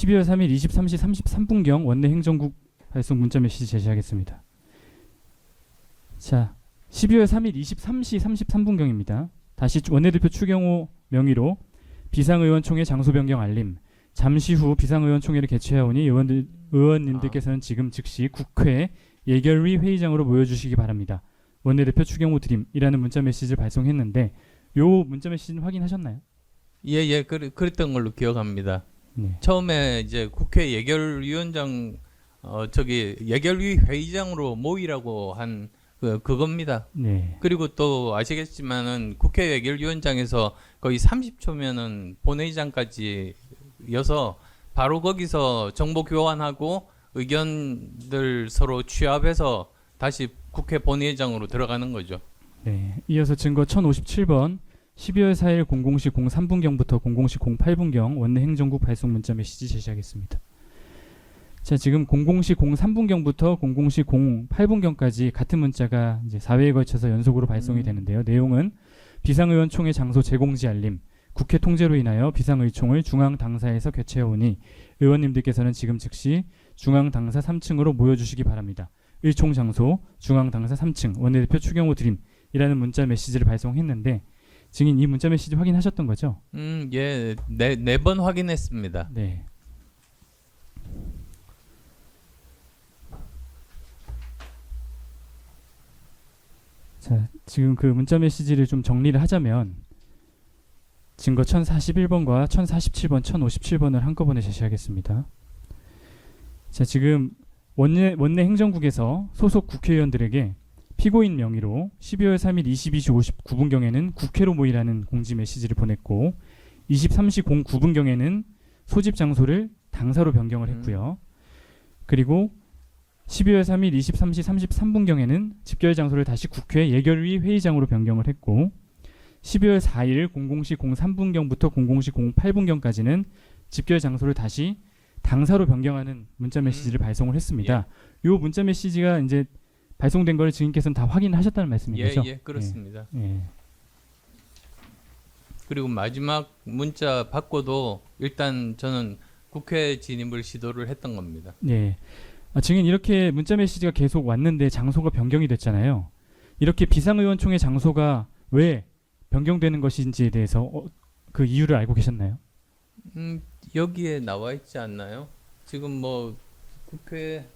12월 3일 23시 33분경 원내 행정국 발송 문자 메시지 제시하겠습니다. 자, 12월 3일 23시 33분경입니다. 다시 원내대표 추경호 명의로 비상의원총회 장소 변경 알림. 잠시 후 비상의원총회를 개최하오니 의원님들께서는 지금 즉시 국회 예결위 회의장으로 모여주시기 바랍니다. 원내대표 추경호 드림이라는 문자 메시지를 발송했는데 요 문자 메시지는 확인하셨나요? 예, 그랬던 걸로 기억합니다. 네. 처음에 이제 국회 예결위원장 예결위 회의장으로 모이라고 한 그겁니다. 네. 그리고 또 아시겠지만은 국회 예결위원장에서 거의 30초면은 본회의장까지 여서 바로 거기서 정보 교환하고 의견들 서로 취합해서 다시 국회 본회의장으로 들어가는 거죠. 네. 이어서 증거 1057번 12월 4일 00시 03분경부터 00시 08분경 원내 행정국 발송 문자 메시지 제시하겠습니다. 자, 지금 00시 03분경부터 00시 08분경까지 같은 문자가 이제 4회에 걸쳐서 연속으로 발송이 되는데요. 내용은 비상의원총회 장소 재공지 알림, 국회 통제로 인하여 비상의총을 중앙당사에서 개최하오니 의원님들께서는 지금 즉시 중앙당사 3층으로 모여주시기 바랍니다. 의총 장소 중앙당사 3층 원내대표 추경호 드림이라는 문자 메시지를 발송했는데 증인 이 문자 메시지 확인하셨던 거죠? 예, 네 번 확인했습니다. 네. 자, 지금 그 문자 메시지를 좀 정리를 하자면 증거 1041번과 1047번, 1057번을 한꺼번에 제시하겠습니다. 자, 지금 원내 행정국에서 소속 국회의원들에게 피고인 명의로 12월 3일 22시 59분경에는 국회로 모이라는 공지 메시지를 보냈고 23시 09분경에는 소집 장소를 당사로 변경을 했고요. 그리고 12월 3일 23시 33분경에는 집결 장소를 다시 국회 예결위 회의장으로 변경을 했고 12월 4일 00시 03분경부터 00시 08분경까지는 집결 장소를 다시 당사로 변경하는 문자 메시지를 발송을 했습니다. 이 문자 메시지가 이제 발송된 걸 증인께서는 다 확인하셨다는 말씀이죠? 예, 그렇습니다. 예. 그리고 마지막 문자 받고도 일단 저는 국회 진입을 시도를 했던 겁니다. 네. 증인 이렇게 문자 메시지가 계속 왔는데 장소가 변경이 됐잖아요. 이렇게 비상의원총회 장소가 왜 변경되는 것인지에 대해서 그 이유를 알고 계셨나요? 여기에 나와 있지 않나요? 지금 뭐 국회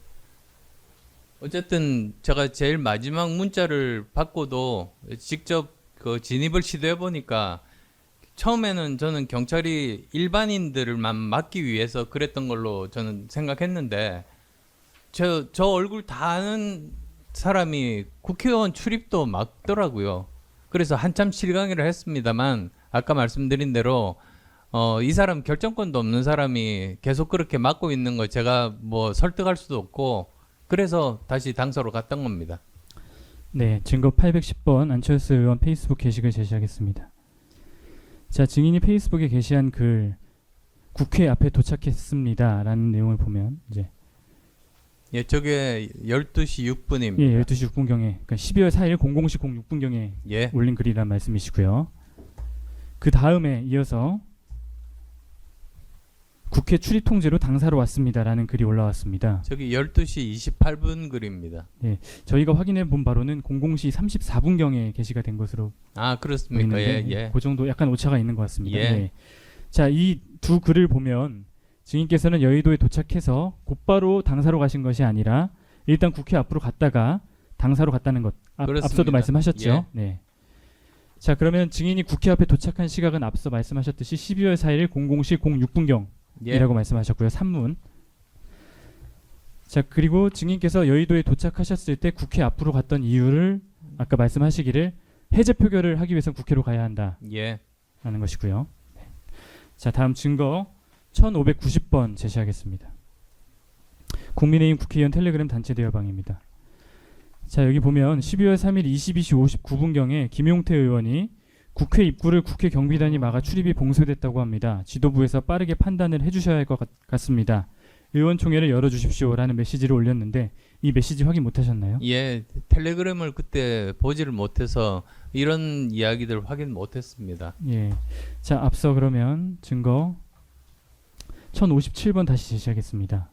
어쨌든 제가 제일 마지막 문자를 받고도 직접 그 진입을 시도해 보니까 처음에는 저는 경찰이 일반인들만 막기 위해서 그랬던 걸로 저는 생각했는데 저 얼굴 다 아는 사람이 국회의원 출입도 막더라고요. 그래서 한참 실강의를 했습니다만 아까 말씀드린 대로 이 사람 결정권도 없는 사람이 계속 그렇게 막고 있는 거 제가 뭐 설득할 수도 없고 그래서 다시 당사로 갔던 겁니다. 네, 증거 810번 안철수 의원 페이스북 게시글 제시하겠습니다. 자, 증인이 페이스북에 게시한 글 국회 앞에 도착했습니다 라는 내용을 보면 이제 예, 저게 12시 6분입니다. 예, 12시 6분경에 그러니까 12월 4일 00시 06분경에 예. 올린 글이란 말씀이시고요. 그 다음에 이어서 국회 출입 통제로 당사로 왔습니다라는 글이 올라왔습니다. 저기 12시 28분 글입니다. 예, 저희가 확인해 본 바로는 00시 34분경에 게시가 된 것으로 그렇습니까? 보이는데 예. 그 정도 약간 오차가 있는 것 같습니다. 예. 네. 자, 이 두 글을 보면 증인께서는 여의도에 도착해서 곧바로 당사로 가신 것이 아니라 일단 국회 앞으로 갔다가 당사로 갔다는 것 앞서도 말씀하셨죠. 예. 네. 자, 그러면 증인이 국회 앞에 도착한 시각은 앞서 말씀하셨듯이 12월 4일 00시 06분경 이라고 말씀하셨고요. 3문. 자, 그리고 증인께서 여의도에 도착하셨을 때 국회 앞으로 갔던 이유를 아까 말씀하시기를 해제 표결을 하기 위해서 국회로 가야 한다. 예. 라는 것이고요. 네. 자, 다음 증거 1590번 제시하겠습니다. 국민의힘 국회의원 텔레그램 단체 대여방입니다. 자, 여기 보면 12월 3일 22시 59분경에 김용태 의원이 국회 입구를 국회 경비단이 막아 출입이 봉쇄됐다고 합니다. 지도부에서 빠르게 판단을 해주셔야 할 것 같습니다. 의원총회를 열어주십시오라는 메시지를 올렸는데 이 메시지 확인 못하셨나요? 예, 텔레그램을 그때 보지를 못해서 이런 이야기들 확인 못했습니다. 예. 자, 앞서 그러면 증거 1057번 다시 제시하겠습니다.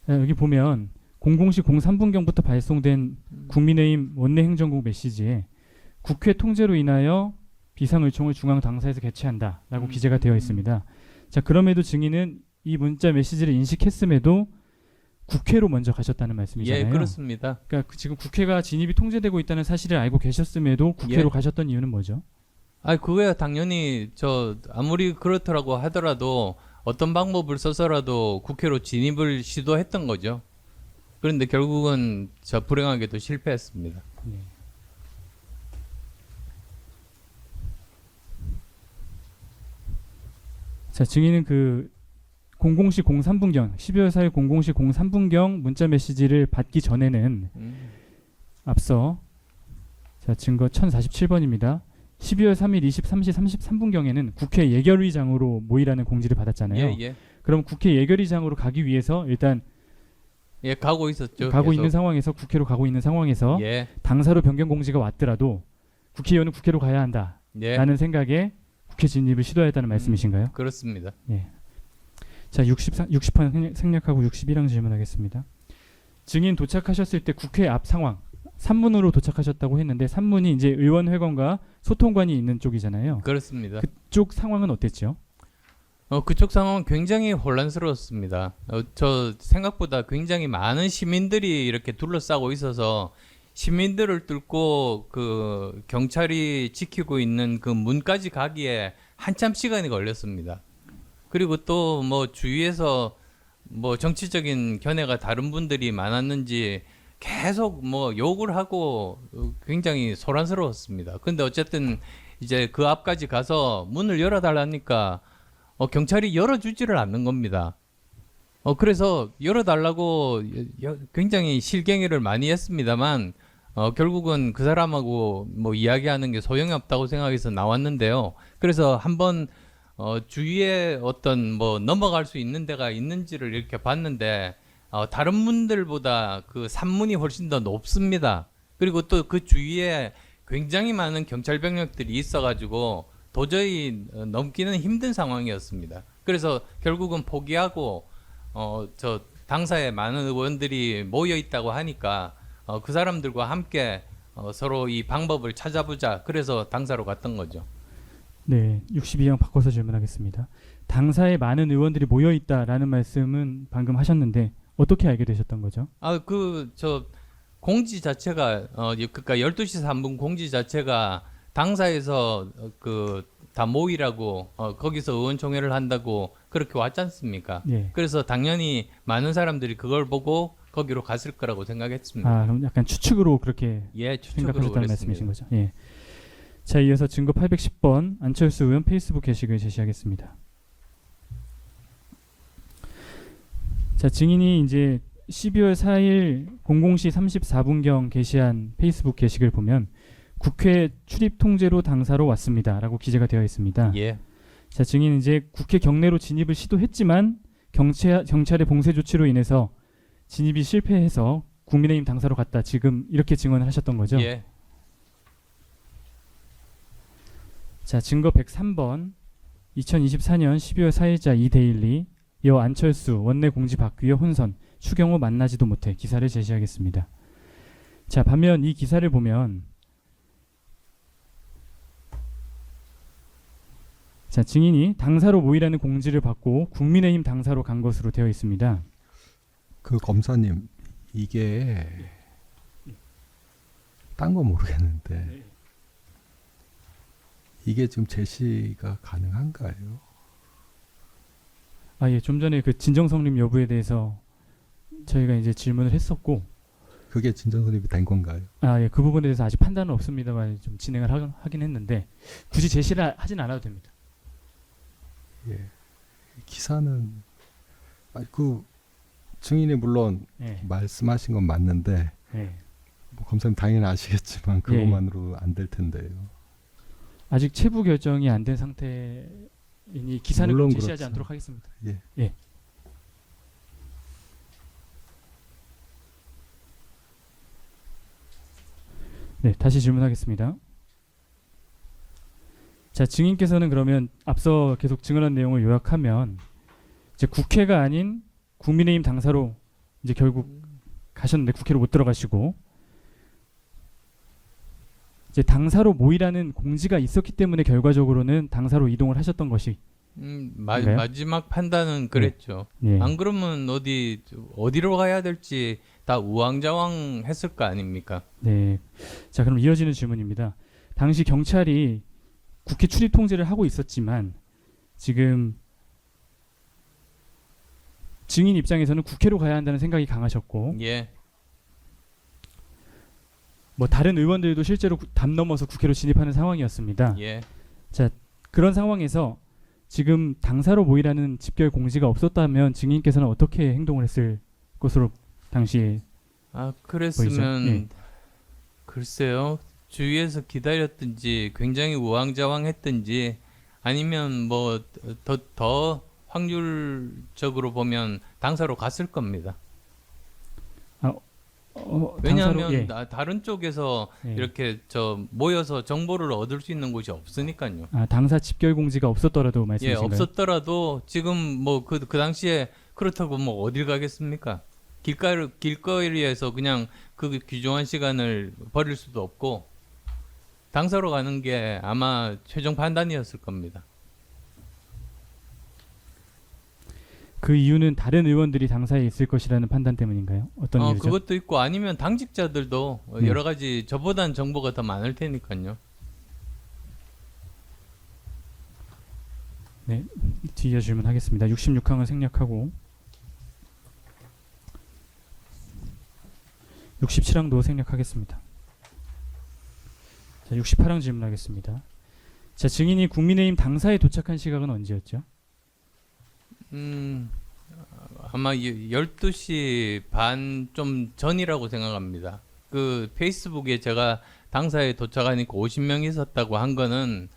여기 보면 00시 03분경부터 발송된 국민의힘 원내행정국 메시지에 국회 통제로 인하여 비상의총을 중앙 당사에서 개최한다라고 기재가 되어 있습니다. 자, 그럼에도 증인은 이 문자 메시지를 인식했음에도 국회로 먼저 가셨다는 말씀이잖아요. 예, 그렇습니다. 그러니까 지금 국회가 진입이 통제되고 있다는 사실을 알고 계셨음에도 국회로 가셨던 이유는 뭐죠? 그거야 당연히 아무리 그렇더라고 하더라도 어떤 방법을 써서라도 국회로 진입을 시도했던 거죠. 그런데 결국은 불행하게도 실패했습니다. 네. 자, 증인은 00시 03분경 12월 4일 00시 03분경 문자 메시지를 받기 전에는 앞서 자, 증거 1047번입니다. 12월 3일 23시 33분경에는 국회 예결위장으로 모이라는 공지를 받았잖아요. 예. 그럼 국회 예결위장으로 가기 위해서 일단 가고 있었죠. 가고 계속. 있는 상황에서 국회로 가고 있는 상황에서 예. 당사로 변경 공지가 왔더라도 국회의원은 국회로 가야 한다라는 생각에 국회 진입을 시도했다는 말씀이신가요? 그렇습니다. 예. 자, 60번 생략하고 61항 질문하겠습니다. 증인 도착하셨을 때 국회 앞 상황, 산문으로 도착하셨다고 했는데 산문이 이제 의원회관과 소통관이 있는 쪽이잖아요. 그렇습니다. 그쪽 상황은 어땠죠? 그쪽 상황은 굉장히 혼란스러웠습니다. 저 생각보다 굉장히 많은 시민들이 이렇게 둘러싸고 있어서 시민들을 뚫고 그 경찰이 지키고 있는 그 문까지 가기에 한참 시간이 걸렸습니다. 그리고 또 뭐 주위에서 뭐 정치적인 견해가 다른 분들이 많았는지 계속 뭐 욕을 하고 굉장히 소란스러웠습니다. 근데 어쨌든 이제 그 앞까지 가서 문을 열어달라니까 경찰이 열어주지를 않는 겁니다. 그래서 열어달라고 굉장히 실갱이를 많이 했습니다만 결국은 그 사람하고 뭐 이야기하는 게 소용이 없다고 생각해서 나왔는데요. 그래서 한번 주위에 어떤 뭐 넘어갈 수 있는 데가 있는지를 이렇게 봤는데 다른 분들보다 그 산문이 훨씬 더 높습니다. 그리고 또 그 주위에 굉장히 많은 경찰 병력들이 있어가지고 도저히 넘기는 힘든 상황이었습니다. 그래서 결국은 포기하고 저 당사에 많은 의원들이 모여 있다고 하니까 그 사람들과 함께 서로 이 방법을 찾아보자. 그래서 당사로 갔던 거죠. 네, 62항 바꿔서 질문하겠습니다. 당사에 많은 의원들이 모여 있다라는 말씀은 방금 하셨는데 어떻게 알게 되셨던 거죠? 공지 자체가 그러니까 12시 3분 공지 자체가 당사에서 다 모이라고 거기서 의원총회를 한다고 그렇게 왔지 않습니까? 예. 그래서 당연히 많은 사람들이 그걸 보고 거기로 갔을 거라고 생각했습니다. 그럼 약간 추측으로 그렇게 추측으로 생각하셨다는 말씀이신 거죠? 예. 자, 이어서 증거 810번 안철수 의원 페이스북 게시글 제시하겠습니다. 자, 증인이 이제 12월 4일 00시 34분경 게시한 페이스북 게시글 보면 국회 출입 통제로 당사로 왔습니다라고 기재가 되어 있습니다. 예. 자, 증인은 이제 국회 경내로 진입을 시도했지만 경찰의 봉쇄 조치로 인해서 진입이 실패해서 국민의힘 당사로 갔다. 지금 이렇게 증언을 하셨던 거죠? 예. 자, 증거 103번 2024년 12월 4일자 이데일리 여 안철수 원내 공지 받기 위해 혼선 추경호 만나지도 못해 기사를 제시하겠습니다. 자, 반면 이 기사를 보면 자, 증인이 당사로 모이라는 공지를 받고 국민의힘 당사로 간 것으로 되어 있습니다. 그 검사님 이게 딴 건 모르겠는데 이게 지금 제시가 가능한가요? 예, 좀 전에 그 진정성립 여부에 대해서 저희가 이제 질문을 했었고 그게 진정성립이 된 건가요? 예, 그 부분에 대해서 아직 판단은 없습니다만 좀 진행을 하긴 했는데 굳이 제시를 하진 않아도 됩니다. 예. 기사는 그 증인이 물론 말씀하신 건 맞는데 뭐 검사님 당연히 아시겠지만 그것만으로 안 될 텐데요. 아직 체부 결정이 안 된 상태이니 기사는 물론 제시하지 그렇죠. 않도록 하겠습니다. 예. 네, 다시 질문하겠습니다. 자, 증인께서는 그러면 앞서 계속 증언한 내용을 요약하면 이제 국회가 아닌 국민의힘 당사로 이제 결국 가셨는데 국회로 못 들어가시고 이제 당사로 모이라는 공지가 있었기 때문에 결과적으로는 당사로 이동을 하셨던 것이 인가요? 마지막 판단은 그랬죠. 예. 안 그러면 어디로 가야 될지 다 우왕좌왕 했을 거 아닙니까? 네. 자, 그럼 이어지는 질문입니다. 당시 경찰이 국회 출입 통제를 하고 있었지만 지금 증인 입장에서는 국회로 가야 한다는 생각이 강하셨고 예. 뭐 다른 의원들도 실제로 담 넘어서 국회로 진입하는 상황이었습니다. 예. 자, 그런 상황에서 지금 당사로 모이라는 집결 공지가 없었다면 증인께서는 어떻게 행동을 했을 것으로 당시에 그랬으면 보이죠? 예. 글쎄요. 주위에서 기다렸든지 굉장히 우왕좌왕했든지 아니면 뭐 더 확률적으로 보면 당사로 갔을 겁니다. 왜냐하면 당사로, 예. 다른 쪽에서 예. 이렇게 모여서 정보를 얻을 수 있는 곳이 없으니까요. 당사 집결 공지가 없었더라도 예, 말씀이신가요? 없었더라도 지금 뭐 그 당시에 그렇다고 뭐 어딜 가겠습니까? 길거리에서 그냥 그 규정한 시간을 버릴 수도 없고 당사로 가는 게 아마 최종 판단이었을 겁니다. 그 이유는 다른 의원들이 당사에 있을 것이라는 판단 때문인가요? 어떤 이유죠? 그것도 있고 아니면 당직자들도 네. 여러 가지 저보단 정보가 더 많을 테니까요. 네, 뒤에 질문하겠습니다. 66항을 생략하고 67항도 생략하겠습니다. 자, 68항 질문하겠습니다. 자, 증인이 국민의힘 당사에 도착한 시각은 언제였죠? 아마 12시 반 좀 전이라고 생각합니다. 그 페이스북에 제가 당사에 도착하니까 50명 있었다고 한 거는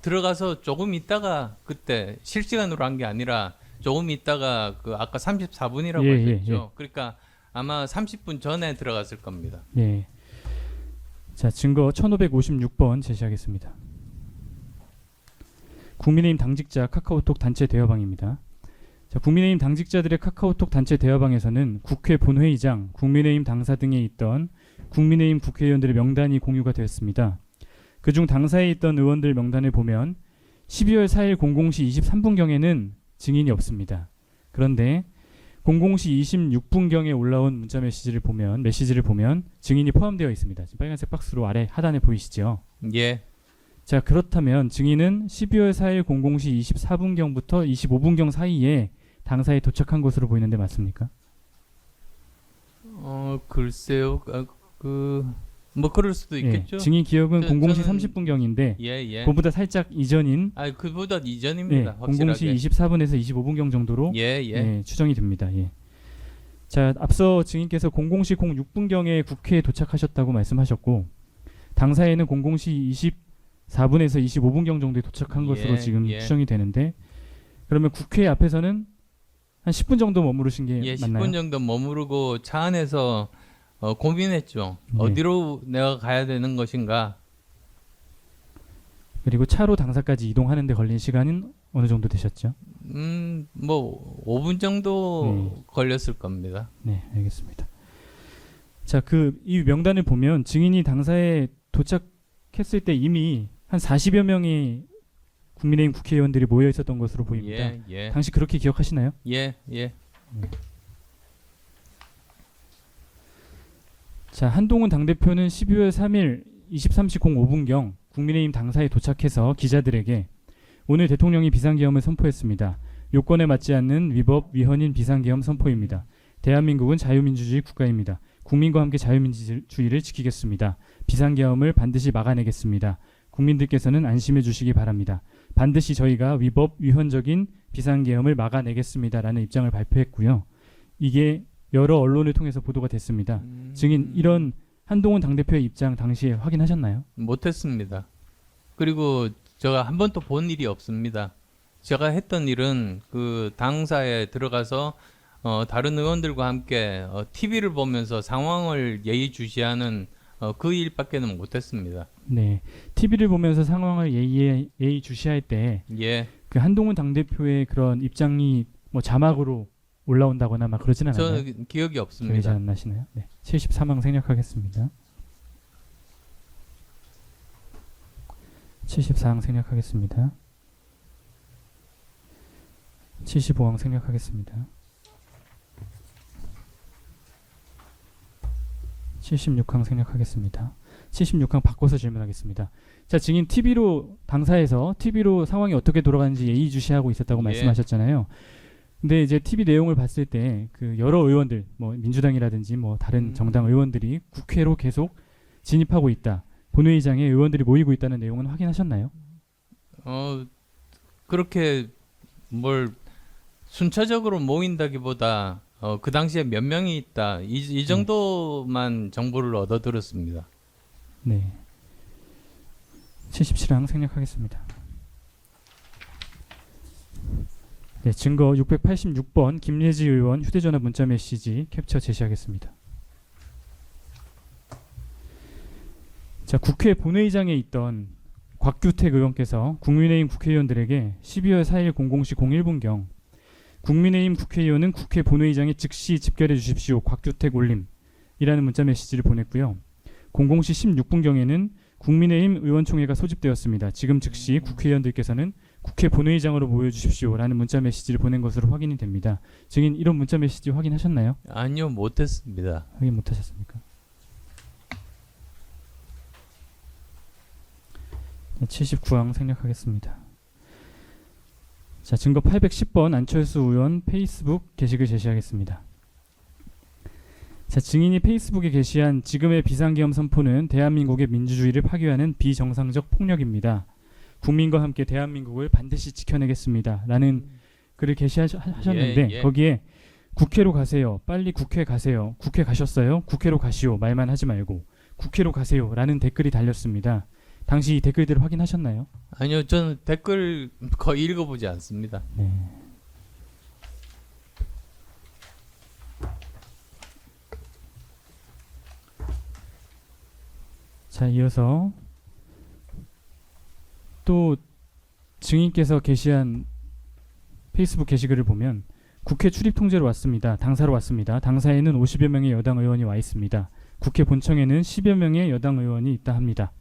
들어가서 조금 있다가 그때 실시간으로 한 게 아니라 조금 있다가 그 아까 34분이라고 하셨죠. 그러니까 아마 30분 전에 들어갔을 겁니다. 예. 자, 증거 1556번 제시하겠습니다. 국민의힘 당직자 카카오톡 단체 대화방입니다. 자, 국민의힘 당직자들의 카카오톡 단체 대화방에서는 국회 본회의장, 국민의힘 당사 등에 있던 국민의힘 국회의원들의 명단이 공유가 되었습니다. 그중 당사에 있던 의원들 명단을 보면 12월 4일 00시 23분경에는 증인이 없습니다. 그런데 00시 26분경에 올라온 문자 메시지를 보면 증인이 포함되어 있습니다. 지금 빨간색 박스로 아래 하단에 보이시죠? 예. 자, 그렇다면 증인은 12월 4일 00시 24분경부터 25분경 사이에 당사에 도착한 것으로 보이는데 맞습니까? 글쎄요. 뭐 그럴 수도 있겠죠. 예, 증인 기억은 00시 저는 30분경인데 예. 그보다 살짝 이전인 그보다 이전입니다. 예, 확실하게. 00시 24분에서 25분경 정도로 예. 추정이 됩니다. 예. 자, 앞서 증인께서 00시 06분경에 국회에 도착하셨다고 말씀하셨고 당사에는 00시 24분에서 25분경 정도에 도착한 것으로 지금 추정이 되는데 그러면 국회 앞에서는 한 10분 정도 머무르신 게 맞나요? 10분 정도 머무르고 차 안에서 고민했죠. 어디로 내가 가야 되는 것인가. 그리고 차로 당사까지 이동하는 데 걸린 시간은 어느 정도 되셨죠? 뭐 5분 정도 걸렸을 겁니다. 네, 알겠습니다. 자, 이 명단을 보면 증인이 당사에 도착했을 때 이미 한 40여 명의 국민의힘 국회의원들이 모여 있었던 것으로 보입니다. 예. 당시 그렇게 기억하시나요? 예. 자, 한동훈 당대표는 12월 3일 23시 05분경 국민의힘 당사에 도착해서 기자들에게 오늘 대통령이 비상계엄을 선포했습니다. 요건에 맞지 않는 위법 위헌인 비상계엄 선포입니다. 대한민국은 자유민주주의 국가입니다. 국민과 함께 자유민주주의를 지키겠습니다. 비상계엄을 반드시 막아내겠습니다. 국민들께서는 안심해 주시기 바랍니다. 반드시 저희가 위법 위헌적인 비상계엄을 막아내겠습니다라는 입장을 발표했고요. 이게 여러 언론을 통해서 보도가 됐습니다. 증인 이런 한동훈 당대표의 입장 당시에 확인하셨나요? 못했습니다. 그리고 제가 한 번도 본 일이 없습니다. 제가 했던 일은 그 당사에 들어가서 다른 의원들과 함께 TV를 보면서 상황을 예의주시하는 그 일밖에는 못했습니다. 네, TV를 보면서 상황을 예의주시할 때 그 한동훈 당대표의 그런 입장이 뭐 자막으로 올라온다거나 막 그러진 않았나요? 저는 기억이 기억이 잘 없습니다. 안 나시나요? 네. 74항 생략하겠습니다. 74항 생략하겠습니다. 75항 생략하겠습니다. 76항 생략하겠습니다. 76항 바꿔서 질문하겠습니다. 자, 증인 당사에서 TV로 상황이 어떻게 돌아가는지 예의주시하고 있었다고 예. 말씀하셨잖아요. 근데 이제 TV 내용을 봤을 때 그 여러 의원들, 뭐 민주당이라든지 뭐 다른 정당 의원들이 국회로 계속 진입하고 있다. 본회의장에 의원들이 모이고 있다는 내용은 확인하셨나요? 그렇게 뭘 순차적으로 모인다기보다 그 당시에 몇 명이 있다. 이 정도만 정보를 얻어 들었습니다. 네. 77항 생략하겠습니다. 네, 증거 686번 김예지 의원 휴대전화 문자 메시지 캡처 제시하겠습니다. 자, 국회 본회의장에 있던 곽규택 의원께서 국민의힘 국회의원들에게 12월 4일 00시 01분경 국민의힘 국회의원은 국회 본회의장에 즉시 집결해 주십시오. 곽규택 올림이라는 문자 메시지를 보냈고요. 00시 16분경에는 국민의힘 의원총회가 소집되었습니다. 지금 즉시 국회의원들께서는 국회 본회의장으로 모여주십시오라는 문자 메시지를 보낸 것으로 확인이 됩니다. 증인 이런 문자 메시지 확인하셨나요? 아니요, 못했습니다. 확인 못하셨습니까? 79항 생략하겠습니다. 자, 증거 810번 안철수 의원 페이스북 게시글 제시하겠습니다. 자, 증인이 페이스북에 게시한 지금의 비상계엄 선포는 대한민국의 민주주의를 파괴하는 비정상적 폭력입니다. 국민과 함께 대한민국을 반드시 지켜내겠습니다. 라는 글을 게시하셨는데 예. 거기에 국회로 가세요. 빨리 국회 가세요. 국회 가셨어요? 국회로 가시오. 말만 하지 말고 국회로 가세요. 라는 댓글이 달렸습니다. 당시 이 댓글들을 확인하셨나요? 아니요, 저는 댓글 거의 읽어보지 않습니다. 네. 자, 이어서 또 증인께서 게시한 페이스북 게시글을 보면 국회 출입 통제로 왔습니다. 당사로 왔습니다. 당사에는 50여 명의 여당 의원이 와 있습니다. 국회 본청에는 10여 명의 여당 의원이 있다 합니다.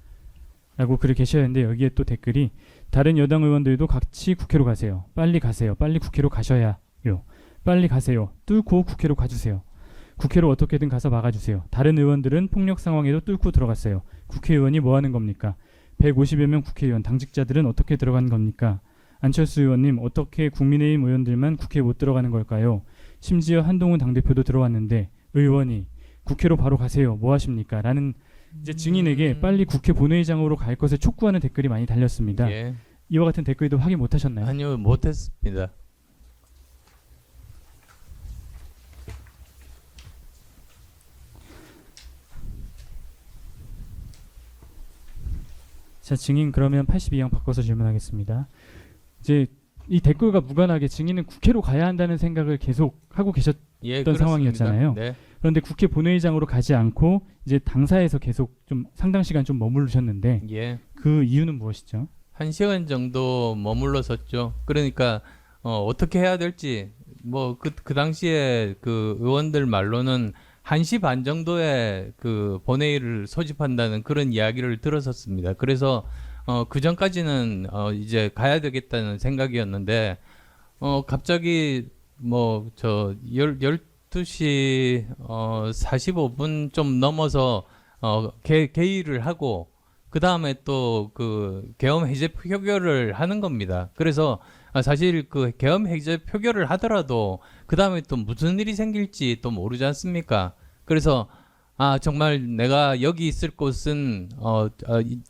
라고 글을 게시하는데 여기에 또 댓글이 다른 여당 의원들도 같이 국회로 가세요. 빨리 가세요. 빨리 국회로 가셔야요. 빨리 가세요. 뚫고 국회로 가주세요. 국회로 어떻게든 가서 막아주세요. 다른 의원들은 폭력 상황에도 뚫고 들어갔어요. 국회의원이 뭐 하는 겁니까? 150여 명 국회의원, 당직자들은 어떻게 들어간 겁니까? 안철수 의원님, 어떻게 국민의힘 의원들만 국회에 못 들어가는 걸까요? 심지어 한동훈 당대표도 들어왔는데 의원이 국회로 바로 가세요. 뭐 하십니까? 라는 이제 증인에게 빨리 국회 본회의장으로 갈 것을 촉구하는 댓글이 많이 달렸습니다. 예. 이와 같은 댓글도 확인 못하셨나요? 아니요, 못했습니다. 자, 증인 그러면 82항 바꿔서 질문하겠습니다. 이제 이 댓글과 무관하게 증인은 국회로 가야 한다는 생각을 계속 하고 계셨던 예, 상황이었잖아요. 네. 그런데 국회 본회의장으로 가지 않고 이제 당사에서 계속 좀 상당 시간 좀 머무르셨는데 예. 그 이유는 무엇이죠? 1시간 정도 머물렀었죠. 그러니까 어떻게 해야 될지 뭐 그 당시에 그 의원들 말로는 1시 반 정도에 그 본회의를 소집한다는 그런 이야기를 들었었습니다. 그래서 그 전까지는 이제 가야 되겠다는 생각이었는데 갑자기 뭐 저 12시 45분 좀 넘어서 개의를 하고 그 다음에 또 그 계엄 해제 표결을 하는 겁니다. 그래서 사실 그 계엄 해제 표결을 하더라도 그 다음에 또 무슨 일이 생길지 또 모르지 않습니까? 그래서 정말 내가 여기 있을 곳은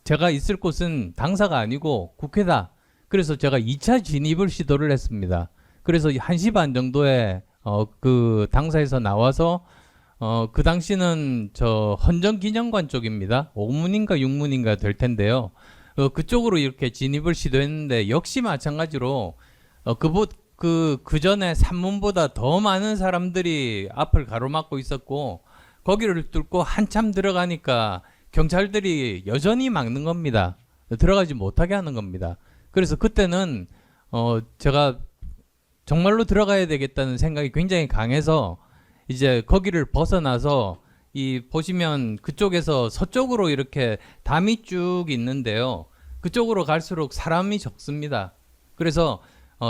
제가 있을 곳은 당사가 아니고 국회다. 그래서 제가 2차 진입을 시도를 했습니다. 그래서 1시 반 정도에 그 당사에서 나와서 그 당시는 저 헌정기념관 쪽입니다. 5문인가 6문인가 될 텐데요. 그쪽으로 이렇게 진입을 시도했는데 역시 마찬가지로 그 전에 3문보다 더 많은 사람들이 앞을 가로막고 있었고 거기를 뚫고 한참 들어가니까 경찰들이 여전히 막는 겁니다. 들어가지 못하게 하는 겁니다. 그래서 그때는 제가 정말로 들어가야 되겠다는 생각이 굉장히 강해서 이제 거기를 벗어나서 이 보시면 그쪽에서 서쪽으로 이렇게 담이 쭉 있는데요. 그쪽으로 갈수록 사람이 적습니다. 그래서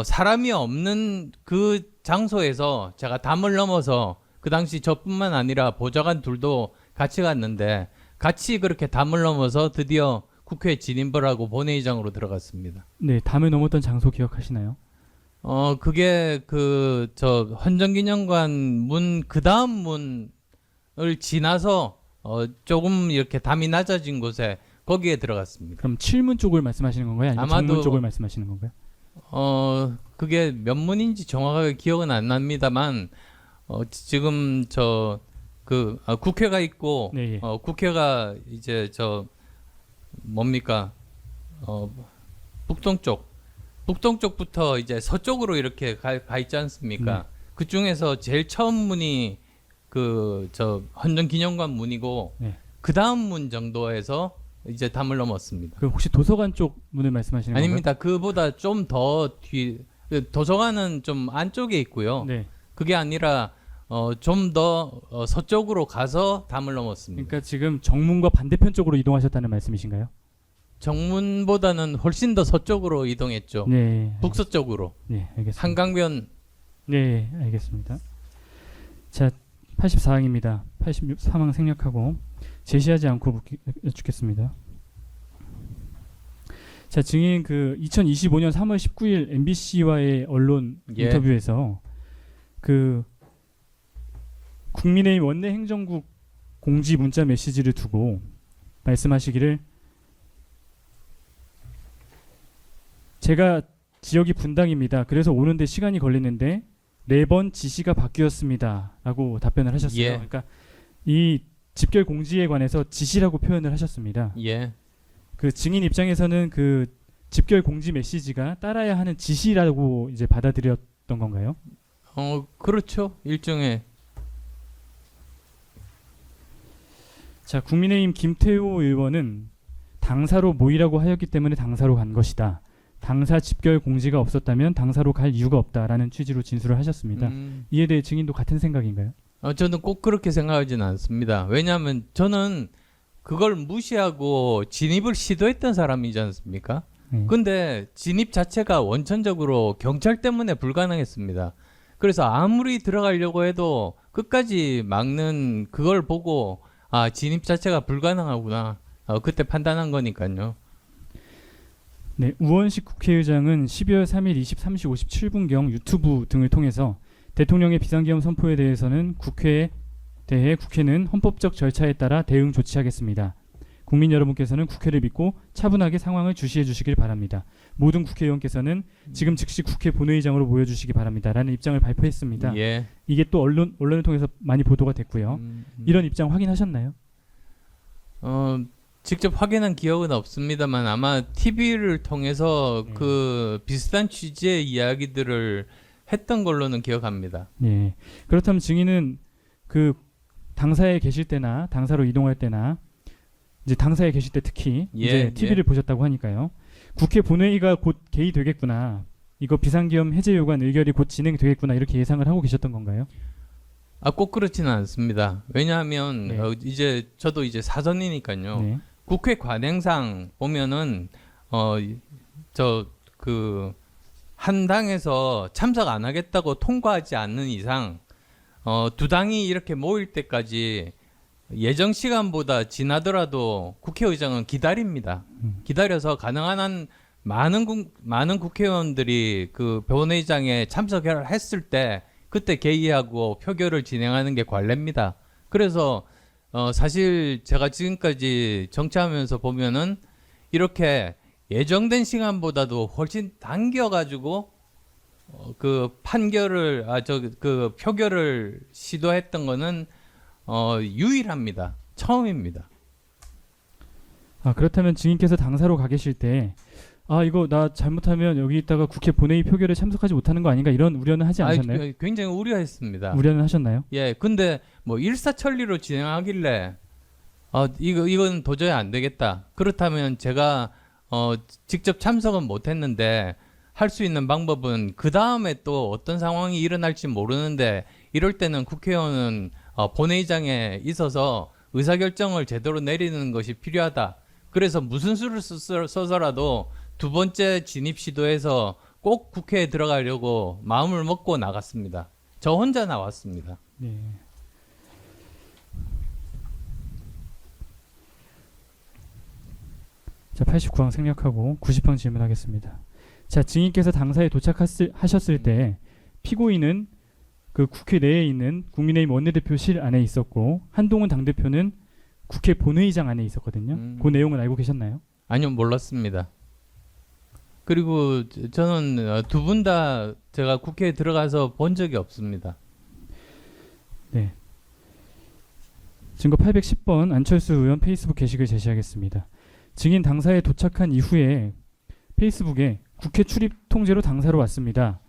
사람이 없는 그 장소에서 제가 담을 넘어서 그 당시 저뿐만 아니라 보좌관 둘도 같이 갔는데 같이 그렇게 담을 넘어서 드디어 국회에 진입을 하고 본회의장으로 들어갔습니다. 네, 담을 넘었던 장소 기억하시나요? 그게 저 헌정기념관 문 그 다음 문을 지나서 조금 이렇게 담이 낮아진 곳에 거기에 들어갔습니다. 그럼 칠문 쪽을 말씀하시는 건가요? 아니면 아마도- 정문 쪽을 말씀하시는 건가요? 그게 몇 문인지 정확하게 기억은 안 납니다만 지금 국회가 있고 네, 예. 국회가 이제 저 뭡니까 북동쪽부터 이제 서쪽으로 이렇게 가 있지 않습니까? 그 중에서 제일 처음 문이 저 헌정기념관 문이고 네. 그 다음 문 정도에서 이제 담을 넘었습니다. 그 혹시 도서관 쪽 문을 말씀하시는 건가요? 아닙니다. 그보다 좀 더 도서관은 좀 안쪽에 있고요. 네. 그게 아니라 좀 더 서쪽으로 가서 담을 넘었습니다. 그러니까 지금 정문과 반대편 쪽으로 이동하셨다는 말씀이신가요? 정문보다는 훨씬 더 서쪽으로 이동했죠. 네. 북서쪽으로. 네, 알겠습니다. 한강변. 네, 알겠습니다. 자, 84항입니다. 86 사망 생략하고 제시하지 않고 여쭙겠습니다. 자, 증인 2025년 3월 19일 MBC와의 언론 예. 인터뷰에서 국민의힘 원내 행정국 공지 문자 메시지를 두고 말씀하시기를 제가 지역이 분당입니다. 그래서 오는데 시간이 걸리는데 4번 지시가 바뀌었습니다. 라고 답변을 하셨어요. 예. 그러니까 이 집결 공지에 관해서 지시라고 표현을 하셨습니다. 예. 그 증인 입장에서는 그 집결 공지 메시지가 따라야 하는 지시라고 이제 받아들였던 건가요? 그렇죠. 일종의. 자, 국민의힘 김태호 의원은 당사로 모이라고 하였기 때문에 당사로 간 것이다. 당사 집결 공지가 없었다면 당사로 갈 이유가 없다라는 취지로 진술을 하셨습니다. 이에 대해 증인도 같은 생각인가요? 저는 꼭 그렇게 생각하지는 않습니다. 왜냐하면 저는 그걸 무시하고 진입을 시도했던 사람이지 않습니까? 근데 진입 자체가 원천적으로 경찰 때문에 불가능했습니다. 그래서 아무리 들어가려고 해도 끝까지 막는 그걸 보고 진입 자체가 불가능하구나. 그때 판단한 거니까요. 네, 우원식 국회의장은 12월 3일 23시 57분경 유튜브 등을 통해서 대통령의 비상계엄 선포에 대해서는 국회에 대해 국회는 헌법적 절차에 따라 대응 조치하겠습니다. 국민 여러분께서는 국회를 믿고 차분하게 상황을 주시해 주시길 바랍니다. 모든 국회의원께서는 지금 즉시 국회 본회의장으로 모여주시기 바랍니다. 라는 입장을 발표했습니다. 예. 이게 또 언론을 통해서 많이 보도가 됐고요. 이런 입장 확인하셨나요? 직접 확인한 기억은 없습니다만 아마 TV를 통해서 그 비슷한 취지의 이야기들을 했던 걸로는 기억합니다. 네. 그렇다면 증인은 그 당사에 계실 때나 당사로 이동할 때나 이제 당사에 계실 때 특히 이제 TV를 보셨다고 하니까요. 국회 본회의가 곧 개의되겠구나. 이거 비상계엄 해제 요구안 의결이 곧 진행되겠구나 이렇게 예상을 하고 계셨던 건가요? 꼭 그렇지는 않습니다. 왜냐하면 네. 이제 저도 이제 사전이니까요. 네. 국회 관행상 보면은 한 당에서 참석 안 하겠다고 통과하지 않는 이상 두 당이 이렇게 모일 때까지 예정 시간보다 지나더라도 국회의장은 기다립니다. 기다려서 가능한 한 많은 국회의원들이 그 본회의장에 참석을 했을 때 그때 개의하고 표결을 진행하는 게 관례입니다. 그래서 사실 제가 지금까지 정치하면서 보면은 이렇게 예정된 시간보다도 훨씬 당겨가지고 그 판결을 그 표결을 시도했던 거는 유일합니다. 처음입니다. 그렇다면 증인께서 당사로 가 계실 때 이거 나 잘못하면 여기 있다가 국회 본회의 표결에 참석하지 못하는 거 아닌가 이런 우려는 하지 않으셨나요? 굉장히 우려했습니다. 우려는 하셨나요? 예, 근데 뭐 일사천리로 진행하길래 이건 도저히 안 되겠다. 그렇다면 제가 직접 참석은 못했는데 할 수 있는 방법은 그 다음에 또 어떤 상황이 일어날지 모르는데 이럴 때는 국회의원은 본회의장에 있어서 의사결정을 제대로 내리는 것이 필요하다. 그래서 무슨 수를 써서라도 두 번째 진입 시도에서 꼭 국회에 들어가려고 마음을 먹고 나갔습니다. 저 혼자 나왔습니다. 네. 자, 89항 생략하고 90항 질문하겠습니다. 자, 증인께서 당사에 도착하셨을 때 피고인은 그 국회 내에 있는 국민의힘 원내대표실 안에 있었고 한동훈 당대표는 국회 본회의장 안에 있었거든요. 그 내용은 알고 계셨나요? 아니요, 몰랐습니다. 그리고 저는 두 분 다 제가 국회에 들어가서 본 적이 없습니다. 네. 증거 810번 안철수 의원 페이스북 게시글 제시하겠습니다. 증인 당사에 도착한 이후에 페이스북에 국회 출입 통제로 당사로 왔습니다.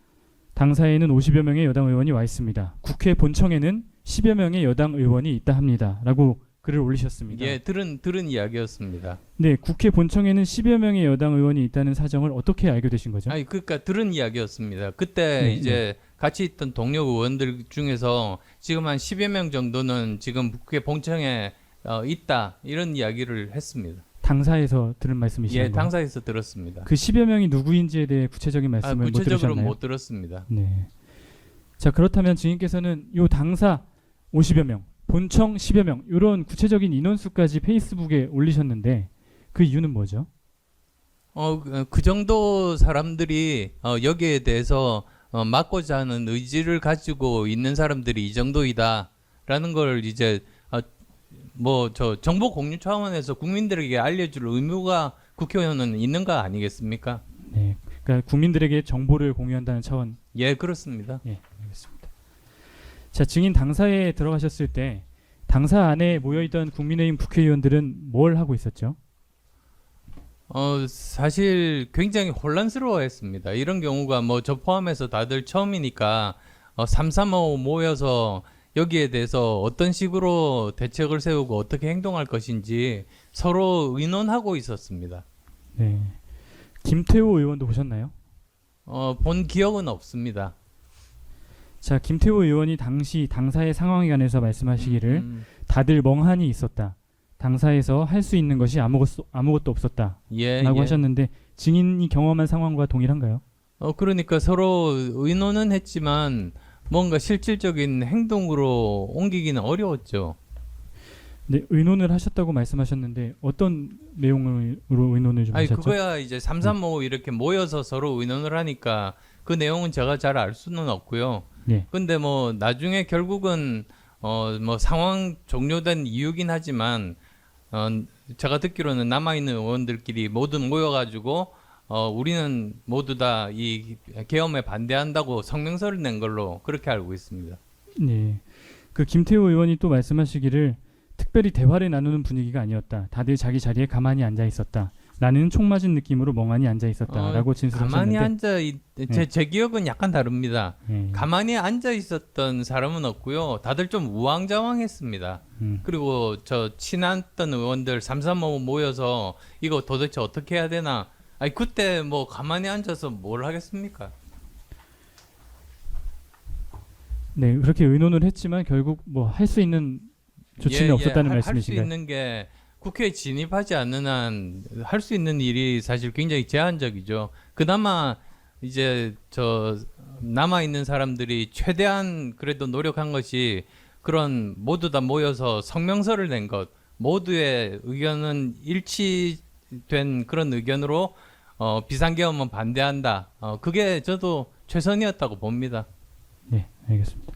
당사에는 50여 명의 여당 의원이 와 있습니다. 국회 본청에는 10여 명의 여당 의원이 있다 합니다. 라고 글을 올리셨습니다. 예, 들은 이야기였습니다. 네, 국회 본청에는 10여 명의 여당 의원이 있다는 사정을 어떻게 알게 되신 거죠? 아니, 그러니까 들은 이야기였습니다. 그때 네, 이제 같이 있던 동료 의원들 중에서 지금 한 10여 명 정도는 지금 국회 본청에 있다 이런 이야기를 했습니다. 당사에서 들은 말씀이신가요? 예, 당사에서 들었습니다. 그 10여 명이 누구인지에 대해 구체적인 말씀을 못 구체적으로 들으셨나요? 못 들었습니다. 네. 자, 그렇다면 증인께서는 요 당사 50여 명, 본청 10여 명 이런 구체적인 인원수까지 페이스북에 올리셨는데 그 이유는 뭐죠? 그 정도 사람들이 여기에 대해서 막고자 하는 의지를 가지고 있는 사람들이 이 정도이다라는 걸 이제 저 정보 공유 차원에서 국민들에게 알려줄 의무가 국회의원은 있는 거 아니겠습니까? 네, 그러니까 국민들에게 정보를 공유한다는 차원. 예, 그렇습니다. 예, 알겠습니다. 자, 증인 당사에 들어가셨을 때 당사 안에 모여있던 국민의힘 국회의원들은 뭘 하고 있었죠? 사실 굉장히 혼란스러워했습니다. 이런 경우가 저 포함해서 다들 처음이니까 335 모여서 여기에 대해서 어떤 식으로 대책을 세우고 어떻게 행동할 것인지 서로 의논하고 있었습니다. 네. 김태호 의원도 보셨나요? 본 기억은 없습니다. 자, 김태호 의원이 당시 당사의 상황에 관해서 말씀하시기를 다들 멍하니 있었다. 당사에서 할 수 있는 것이 아무것도 없었다. 라고 하셨는데 증인이 경험한 상황과 동일한가요? 그러니까 서로 의논은 했지만 뭔가 실질적인 행동으로 옮기기는 어려웠죠. 네, 의논을 하셨다고 말씀하셨는데 어떤 내용으로 의논을 좀 하셨죠? 그거야 이제 335 이렇게 모여서 서로 의논을 하니까 그 내용은 제가 잘 알 수는 없고요. 네. 근데 나중에 결국은 상황 종료된 이유긴 하지만 제가 듣기로는 남아있는 의원들끼리 모두 모여가지고 우리는 모두 다 이 계엄에 반대한다고 성명서를 낸 걸로 그렇게 알고 있습니다. 네. 그 김태호 의원이 또 말씀하시기를 특별히 대화를 나누는 분위기가 아니었다. 다들 자기 자리에 가만히 앉아 있었다. 나는 총 맞은 느낌으로 멍하니 앉아 있었다라고 진술하셨는데 가만히 제 기억은 약간 다릅니다. 네. 가만히 앉아 있었던 사람은 없고요. 다들 좀 우왕좌왕했습니다. 그리고 저 친했던 의원들 335 모여서 이거 도대체 어떻게 해야 되나? 그때 가만히 앉아서 뭘 하겠습니까? 네, 그렇게 의논을 했지만 결국 할 수 있는 조치는 없었다는 말씀이신가요? 할 수 있는 게 국회에 진입하지 않는 한 할 수 있는 일이 사실 굉장히 제한적이죠. 그나마 이제 남아 있는 사람들이 최대한 그래도 노력한 것이 그런 모두 다 모여서 성명서를 낸 것, 모두의 의견은 일치된 그런 의견으로 비상계엄은 반대한다. 그게 저도 최선이었다고 봅니다. 네, 알겠습니다.